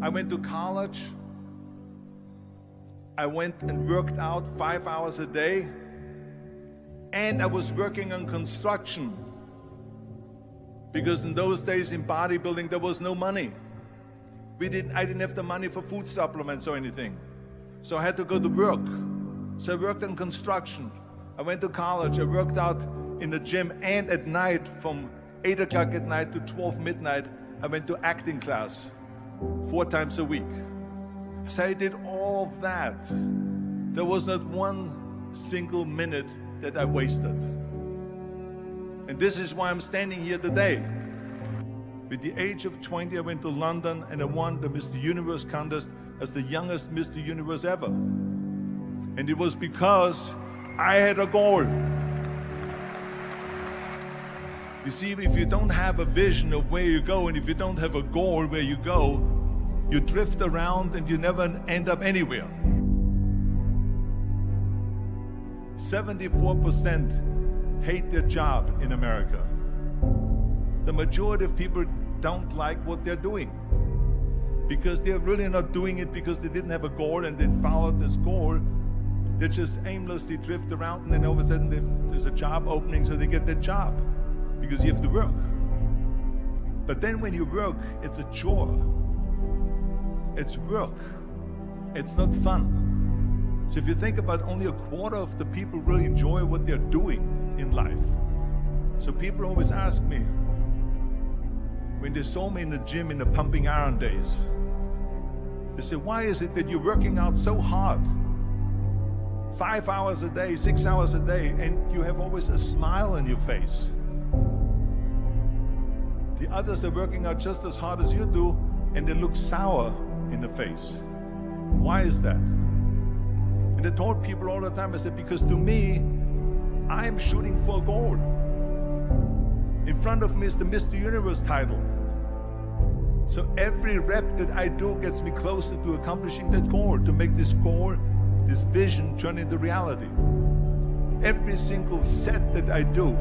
I went to college. I went and worked out 5 hours a day. And I was working on construction. Because in those days in bodybuilding, there was no money. I didn't have the money for food supplements or anything. So I had to go to work. So I worked on construction. I went to college. I worked out in the gym. And at night, from 8 o'clock at night to 12 midnight, I went to acting class 4 times a week. So I did all of that. There was not one single minute that I wasted. And this is why I'm standing here today. With the age of 20, I went to London and I won the Mr. Universe contest as the youngest Mr. Universe ever. And it was because I had a goal. You see, if you don't have a vision of where you go, and if you don't have a goal where you go, you drift around and you never end up anywhere. 74% hate their job in America. The majority of people don't like what they're doing because they're really not doing it because they didn't have a goal and they followed this goal. They just aimlessly drift around, and then all of a sudden there's a job opening, so they get that job because you have to work. But then when you work, it's a chore. It's work. It's not fun. So if you think about, only a quarter of the people really enjoy what they're doing in life. So people always ask me, when they saw me in the gym in the pumping iron days, they say, why is it that you're working out so hard? 5 hours a day, 6 hours a day, and you have always a smile on your face. The others are working out just as hard as you do, and they look sour in the face. Why is that? And I told people all the time, I said, because to me, I'm shooting for a goal. In front of me is the Mr. Universe title. So every rep that I do gets me closer to accomplishing that goal, to make this goal, this vision, turn into reality. Every single set that I do,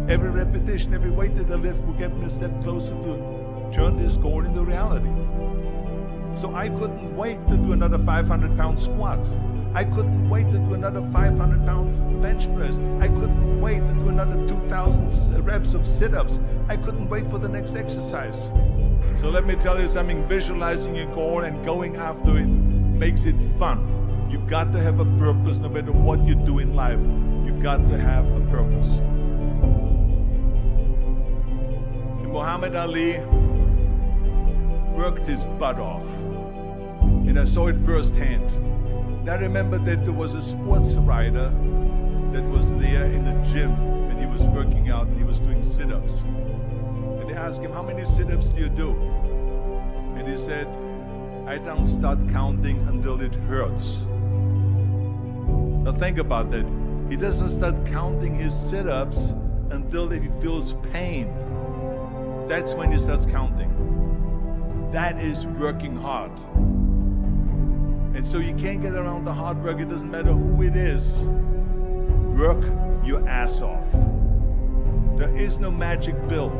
every repetition, every weight that I lift will get me a step closer to turn this goal into reality. So I couldn't wait to do another 500-pound squat. I couldn't wait to do another 500-pound bench press. I couldn't wait to do another 2,000 reps of sit-ups. I couldn't wait for the next exercise. So let me tell you something, visualizing your goal and going after it makes it fun. You got to have a purpose no matter what you do in life. You got to have a purpose. And Muhammad Ali worked his butt off. And I saw it firsthand. And I remember that there was a sports writer that was there in the gym when he was working out and he was doing sit-ups. And they asked him, how many sit-ups do you do? And he said, I don't start counting until it hurts. Now think about that. He doesn't start counting his sit-ups until he feels pain. That's when he starts counting. That is working hard. And so you can't get around the hard work. It doesn't matter who it is. Work your ass off. There is no magic pill.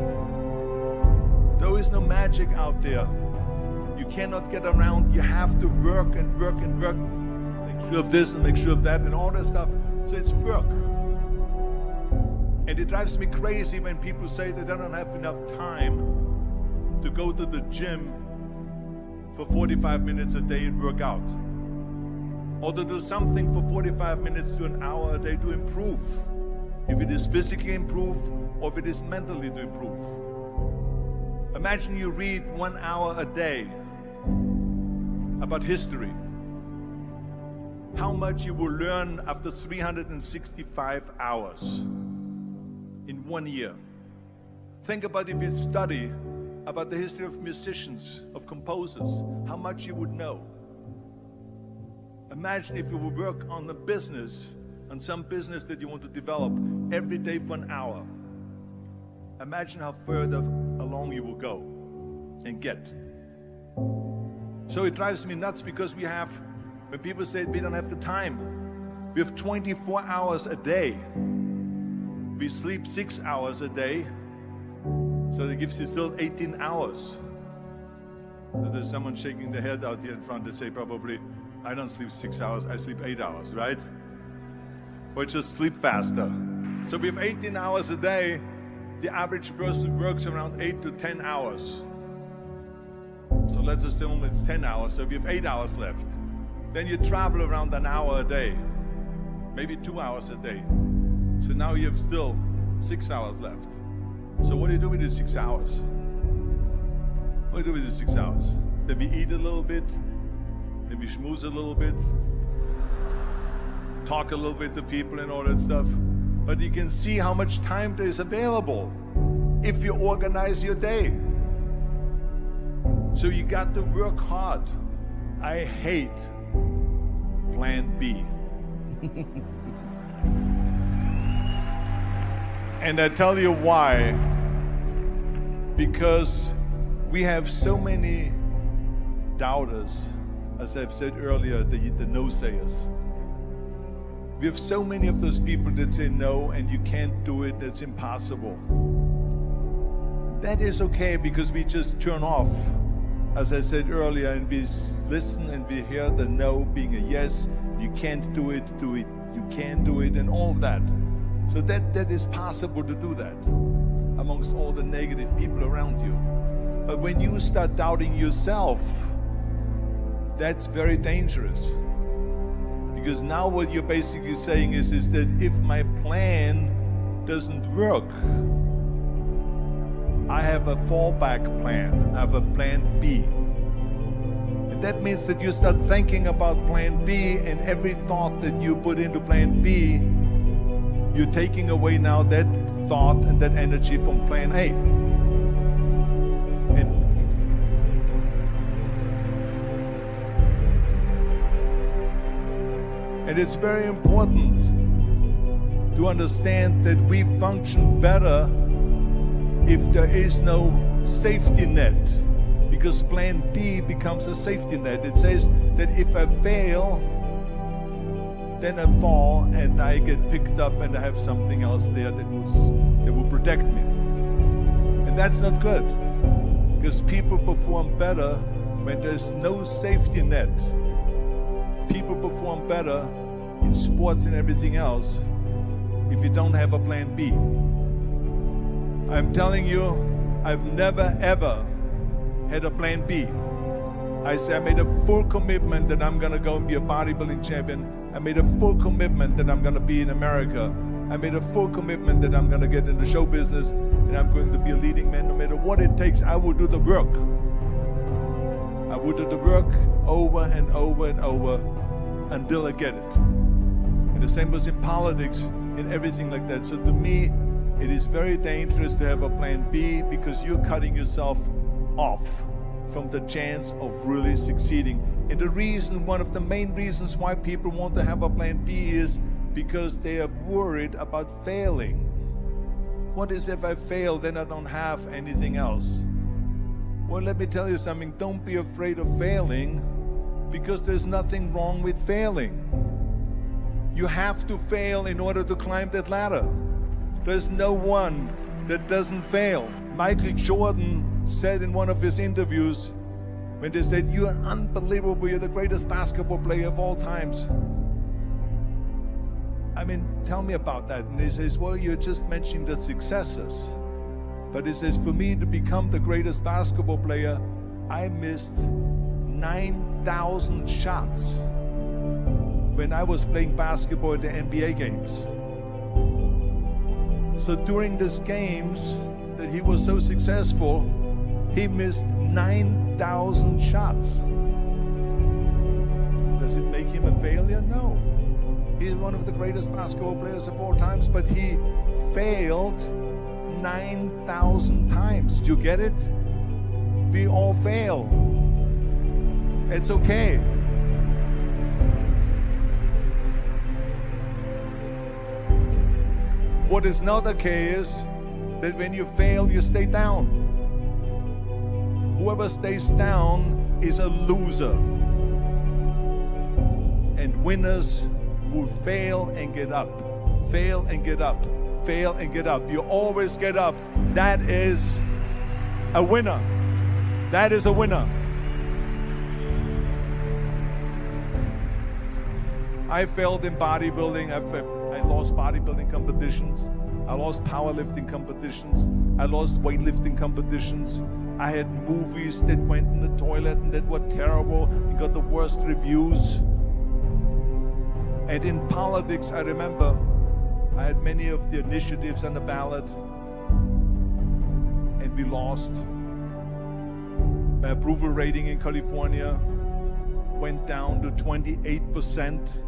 There is no magic out there. You cannot get around. You have to work and work and work. Make sure of this and make sure of that and all that stuff. So it's work. And it drives me crazy when people say that they don't have enough time to go to the gym for 45 minutes a day and work out. Or to do something for 45 minutes to an hour a day to improve. If it is physically improve or if it is mentally to improve. Imagine you read 1 hour a day about history. How much you will learn after 365 hours in 1 year. Think about if you study about the history of musicians, of composers, how much you would know. Imagine if you would work on a business, on some business that you want to develop every day for an hour. Imagine how further along you will go and get. So it drives me nuts because when people say we don't have the time, we have 24 hours a day. We sleep 6 hours a day, so that gives you still 18 hours. There's someone shaking their head out here in front. They say probably, I don't sleep 6 hours, I sleep 8 hours, right? Or just sleep faster. So we have 18 hours a day. The average person works around 8 to 10 hours. So let's assume it's 10 hours, so we have 8 hours left. Then you travel around an hour a day, maybe 2 hours a day. So now you have still 6 hours left. So what do you do with these 6 hours? What do you do with these 6 hours? Then we eat a little bit, then we schmooze a little bit, talk a little bit to people and all that stuff. But you can see how much time there is available if you organize your day. So you got to work hard. I hate plan B. And I tell you why. Because we have so many doubters, as I've said earlier, the no-sayers. We have so many of those people that say no, and you can't do it, that's impossible. That is okay, because we just turn off, as I said earlier, and we listen and we hear the no being a yes. You can't do it, you can do it, and all of that. So that is possible to do that amongst all the negative people around you. But when you start doubting yourself, that's very dangerous. Because now what you're basically saying is that if my plan doesn't work, I have a fallback plan, I have a plan B. And that means that you start thinking about plan B, and every thought that you put into plan B, you're taking away now that thought and that energy from plan A. And it's very important to understand that we function better if there is no safety net, because plan B becomes a safety net. It says that if I fail, then I fall and I get picked up and I have something else there that will protect me. And that's not good, because people perform better when there's no safety net. People perform better in sports and everything else if you don't have a plan B. I'm telling you, I've never ever had a plan B. I made a full commitment that I'm gonna go and be a bodybuilding champion. I made a full commitment that I'm gonna be in America. I made a full commitment that I'm gonna get in the show business and I'm going to be a leading man. No matter what it takes, I will do the work. I will do the work over and over and over until I get it. And the same was in politics, in everything like that. So to me, it is very dangerous to have a plan B, because you're cutting yourself off from the chance of really succeeding. And the reason, one of the main reasons why people want to have a plan B is because they are worried about failing. What is if I fail, then I don't have anything else? Well, let me tell you something, don't be afraid of failing, because there's nothing wrong with failing. You have to fail in order to climb that ladder. There's no one that doesn't fail. Michael Jordan said in one of his interviews, when they said, "You're unbelievable, you're the greatest basketball player of all times." I mean, tell me about that. And he says, well, you're just mentioning the successes. But he says, for me to become the greatest basketball player, I missed 9,000 shots when I was playing basketball at the NBA games. So during these games that he was so successful, he missed 9,000 shots. Does it make him a failure? No. He's one of the greatest basketball players of all times, but he failed 9,000 times. Do you get it? We all fail. It's okay. What is not okay is that when you fail, you stay down. Whoever stays down is a loser. And winners will fail and get up, fail and get up, fail and get up. You always get up. That is a winner. That is a winner. I failed in bodybuilding. I lost bodybuilding competitions. I lost powerlifting competitions. I lost weightlifting competitions. I had movies that went in the toilet and that were terrible and got the worst reviews. And in politics, I remember I had many of the initiatives on the ballot, and we lost. My approval rating in California went down to 28%,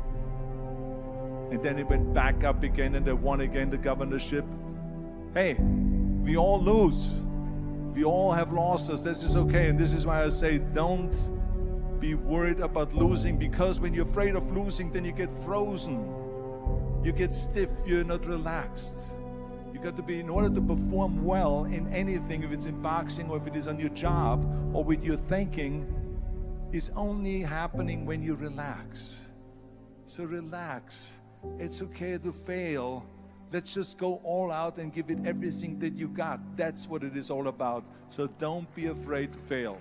and then it went back up again, and I won again the governorship. Hey, we all lose. We all have losses. This is okay, and this is why I say don't be worried about losing, because when you're afraid of losing, then you get frozen. You get stiff, you're not relaxed. You got to be, in order to perform well in anything, if it's in boxing or if it is on your job or with your thinking, is only happening when you relax. So relax. It's okay to fail. Let's just go all out and give it everything that you got. That's what it is all about. So don't be afraid to fail.